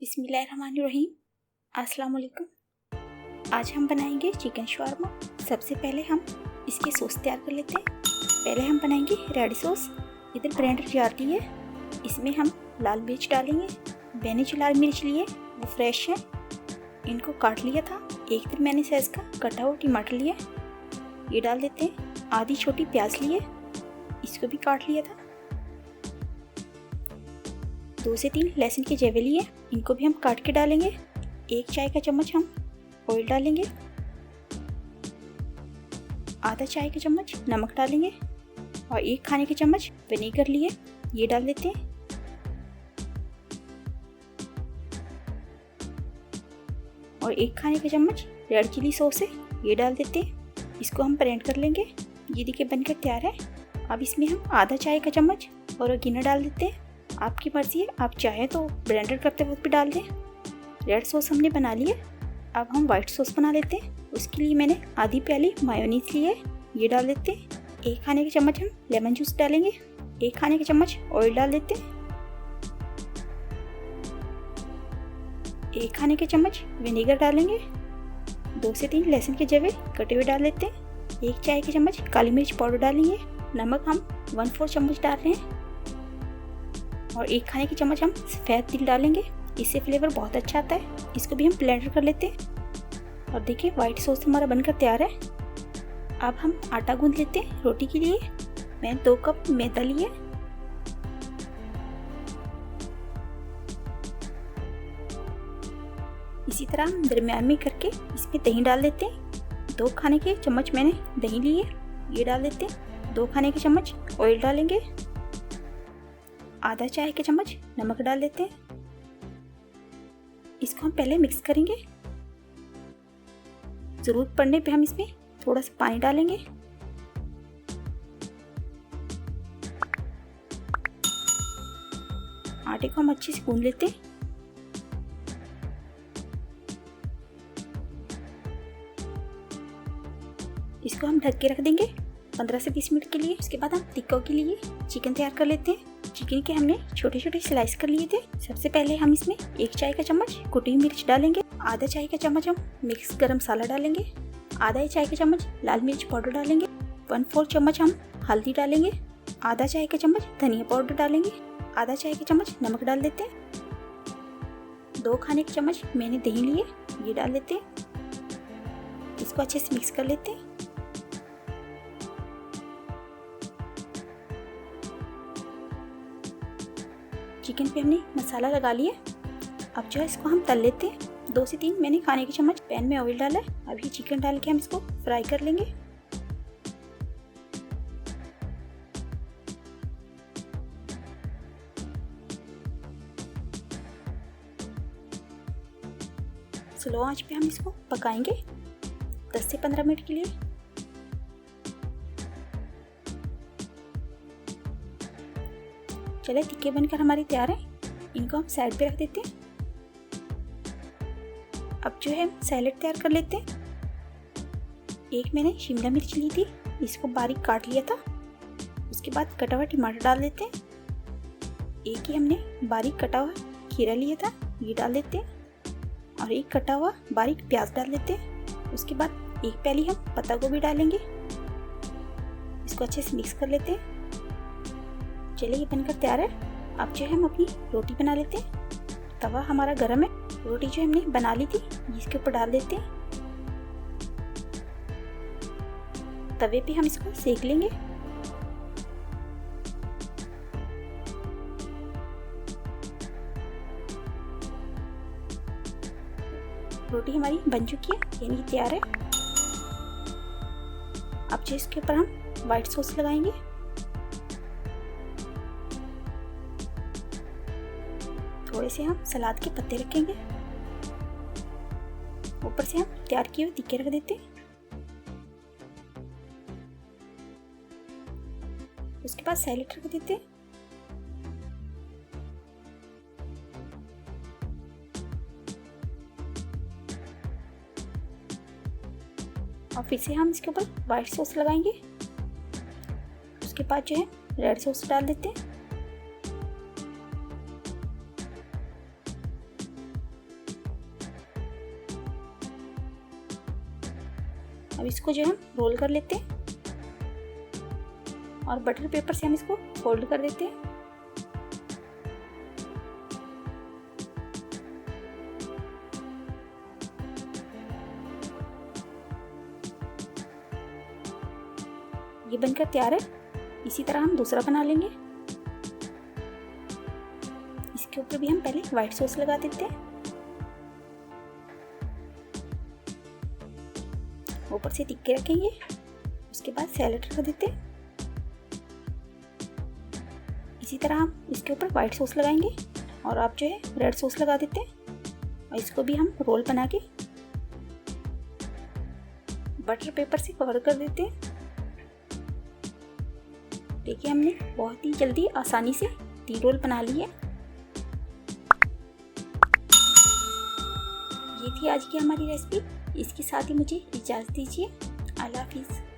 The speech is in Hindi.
बिस्मिल्लाहिर्रहमानिर्रहीम। अस्सलाम वालेकुम। आज हम बनाएंगे चिकन शवारमा। सबसे पहले हम इसकी सॉस तैयार कर लेते हैं। पहले हम बनाएंगे रेड सॉस। इधर ब्लेंडर जार लिए, इसमें हम लाल मिर्च डालेंगे। मैंने जो लाल मिर्च लिए वो फ्रेश है, इनको काट लिया था। एक मैंने साइज़ का कटा हुआ टमाटर लिया, ये डाल देते हैं। आधी छोटी प्याज लिए, इसको भी काट लिया था। 2 से 3 लहसुन के जवे लिए, इनको भी हम काट के डालेंगे। 1 चाय का चम्मच हम ऑयल डालेंगे। आधा चाय का चम्मच नमक डालेंगे और 1 खाने के चम्मच विनेगर लिए, ये डाल देते हैं। और 1 खाने का चम्मच रेड चिली सॉस है, ये डाल देते हैं। इसको हम ब्लेंड कर लेंगे। ये देखिए बनकर तैयार है। अब इसमें हम आधा चाय का चम्मच ऑरिगेनो डाल देते हैं। आपकी मर्जी है, आप चाहें तो ब्लेंडर करते वक्त भी डाल दें। रेड सॉस हमने बना ली है। अब हम वाइट सॉस बना लेते हैं। उसके लिए मैंने आधी प्याली मायोनीज ली है, ये डाल देते हैं। 1 खाने के चम्मच हम लेमन जूस डालेंगे। 1 खाने के चम्मच ऑयल डाल देते हैं। 1 खाने के चम्मच विनेगर डालेंगे। 2 से 3 लहसुन के जवे कटे हुए डाल देते हैं। 1 चाय के चम्मच काली मिर्च पाउडर डालेंगे। नमक हम 1/4 चम्मच डाल रहे हैं। और 1 खाने की चम्मच हम सफ़ेद तिल डालेंगे, इससे फ्लेवर बहुत अच्छा आता है। इसको भी हम ब्लेंडर कर लेते हैं। और देखिए वाइट सॉस हमारा बनकर तैयार है। अब हम आटा गूंथ लेते हैं रोटी के लिए। मैं 2 कप मैदा लिए। इसी तरह हम दरमियान में करके इसमें दही डाल देते हैं। 2 खाने के चम्मच मैंने दही लिए, ये डाल देते हैं। 2 खाने के चम्मच ऑयल डालेंगे। आधा चाय के चम्मच नमक डाल देते हैं। इसको हम पहले मिक्स करेंगे। जरूरत पड़ने पे हम इसमें थोड़ा सा पानी डालेंगे। आटे को हम अच्छे से गूंथ लेते हैं। इसको हम ढक के रख देंगे 15 से 20 मिनट के लिए। उसके बाद हम टिक्का के लिए चिकन तैयार कर लेते हैं। चिकन के हमने छोटे छोटे स्लाइस कर लिए थे। सबसे पहले हम इसमें 1 चाय का चम्मच कुटी मिर्च डालेंगे। आधा चाय का चम्मच हम मिक्स गरम मसाला डालेंगे। आधा चाय का चम्मच लाल मिर्च पाउडर डालेंगे। 1/4 चम्मच हम हल्दी डालेंगे। आधा चाय का चम्मच धनिया पाउडर डालेंगे। आधा चाय का चम्मच नमक डाल देते हैं। 2 खाने के चम्मच मैंने दही लिए, ये डाल देते हैं। इसको अच्छे से मिक्स कर लेते हैं। चिकन पे हमने मसाला लगा लिया। अब जो है इसको हम तल लेते हैं। 2 से 3 मैंने खाने के चम्मच पैन में ऑयल डाला है। अब ये चिकन डाल के हम इसको फ्राई कर लेंगे। स्लो आंच पे हम इसको पकाएंगे 10 से 15 मिनट के लिए। चले टिक्के बनकर हमारी तैयार है। इनको हम साइड पे रख देते हैं। अब जो है सैलेड तैयार कर लेते हैं। 1 मैंने शिमला मिर्च ली थी, इसको बारीक काट लिया था। उसके बाद कटा हुआ टमाटर डाल देते हैं। 1 ही हमने बारीक कटा हुआ खीरा लिया था, ये डाल देते हैं। और 1 कटा हुआ बारीक प्याज डाल देते हैं। उसके बाद 1 प्याली हम पत्ता गोभी डालेंगे। इसको अच्छे से मिक्स कर लेते हैं। चलिए ये बनकर तैयार है। अब जो है हम अपनी रोटी बना लेते हैं। तवा हमारा गर्म है। रोटी जो हमने बना ली थी इसके ऊपर डाल देते हैं। तवे पे हम इसको सेक लेंगे। रोटी हमारी बन चुकी है, यानी तैयार है। अब जो इसके ऊपर हम व्हाइट सॉस लगाएंगे। थोड़े से हम सलाद के पत्ते रखेंगे। ऊपर से हम तैयार किए हुए टिक्के रख देते हैं। उसके बाद सैलेड रख देते हैं। और फिर से हम इसके ऊपर व्हाइट सॉस लगाएंगे। उसके बाद जो है रेड सॉस डाल देते हैं। अब इसको जो हम रोल कर लेते हैं और बटर पेपर से हम इसको फोल्ड कर देते हैं। ये बनकर तैयार है। इसी तरह हम दूसरा बना लेंगे। इसके ऊपर भी हम पहले व्हाइट सॉस लगा देते हैं, ऊपर से तिक्के रखेंगे। उसके बाद सैलेड रख देते हैं। इसी तरह हम इसके ऊपर व्हाइट सॉस लगाएंगे और आप जो है रेड सॉस लगा देते हैं और इसको भी हम रोल बना के बटर पेपर से कवर कर देते हैं। देखिए हमने बहुत ही जल्दी आसानी से 3 रोल बना लिए। ये थी आज की हमारी रेसिपी। इसके साथ ही मुझे इजाज़त दीजिए। अल्लाह हाफिज़।